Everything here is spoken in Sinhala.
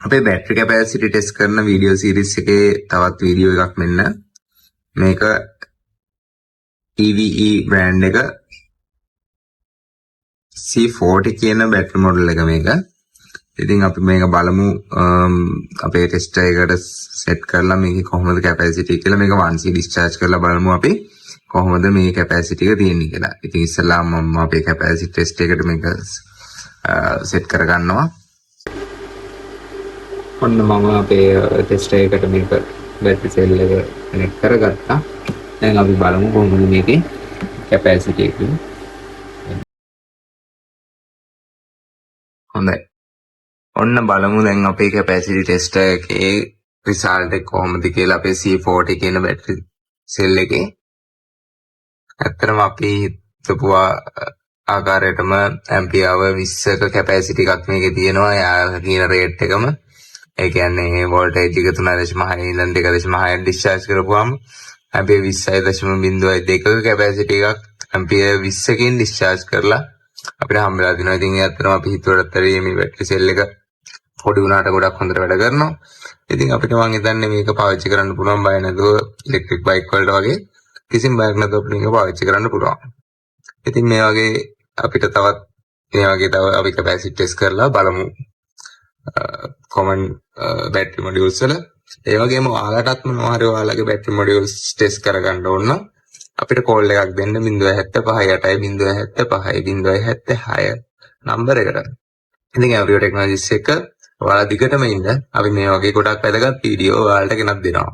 අපේ බැටරි කැපැසිටි ටෙස්ට් කරන වීඩියෝ සීරීස් එකේ තවත් වීඩියෝ එකක් මෙන්න මේක EVE බ්‍රෑන්ඩ් එක C40 කියන බැටරි මොඩල් එක මේක. ඉතින් අපි මේක බලමු අපේ ටෙස්ටර් එකට සෙට් කරලා මේකේ කොහොමද කැපැසිටි කියලා මේක 1C ඩිස්චාර්ජ් කරලා බලමු අපි කොහොමද මේ කැපැසිටි එක තියෙන්නේ කියලා. ඉතින් ඉස්සෙල්ලාම මම අපේ කැපැසිටි ටෙස්ට් එකට මේක සෙට් කරගන්නවා. ඔන්න මම අපේ ටෙස්ටර් එකට මේක බැටරි සෙල් එක කනෙක්ට් කරගත්තා. දැන් අපි බලමු කොහොමද මේකේ කැපැසිටි එක. හොඳයි. ඔන්න බලමු දැන් අපේ කැපැසිටි ටෙස්ටර් එකේ රිසල්ට් එක කොහොමද කියලා අපේ C40 කියන බැටරි සෙල් එකේ. ඇත්තටම අපි හිතපු ආකාරයටම ඇම්පියර් 20ක කැපැසිටි එකක් මේකේ තියෙනවා. යා කියන රේට් එකම. ඒ කියන්නේ වෝල්ටේජ් එක 3.6 ඉඳන් 2.6 ඩිස්චාර්ජ් කරපුවාම ඇම්පියර් 20.02ක කැපැසිටි එකක් ඇම්පියර් 20කින් ඩිස්චාර්ජ් කරලා අපිට හම්බෙලා තිනවා. ඉතින් ඒ අතරම අපි හිතුවටත් මේ බැටරි සෙල් එක පොඩි වුණාට ගොඩක් හොඳට වැඩ කරනවා. ඉතින් අපිට මම හිතන්නේ මේක පාවිච්චි කරන්න පුළුවන් බය නැතුව ඉලෙක්ට්‍රික් බයික් වලට වගේ කිසිම බයක් නැතුව අපිට මේක පාවිච්චි කරන්න පුළුවන්. ඉතින් මේ වගේ අපිට තවත් මේ වගේ තව අපි කැපැසිටි ටෙස්ට් කරලා බලමු කොමන් බැටරි මොඩියුල්ස් වල. ඒ වගේම ඔයාලටත් මොනවා හරි ඔයාලගේ බැටරි මොඩියුල්ස් ටෙස්ට් කරගන්න ඕන නම් අපිට කෝල් එකක් දෙන්න 075 නම්බර එකට. ඉතින් ඇවරියෝ ටෙක්නොලොජිස් එක ඔයාලා දිගටම ඉන්න අපි මේ වගේ ගොඩක් වැදගත් වීඩියෝ ඔයාලට ගෙනත් දෙනවා.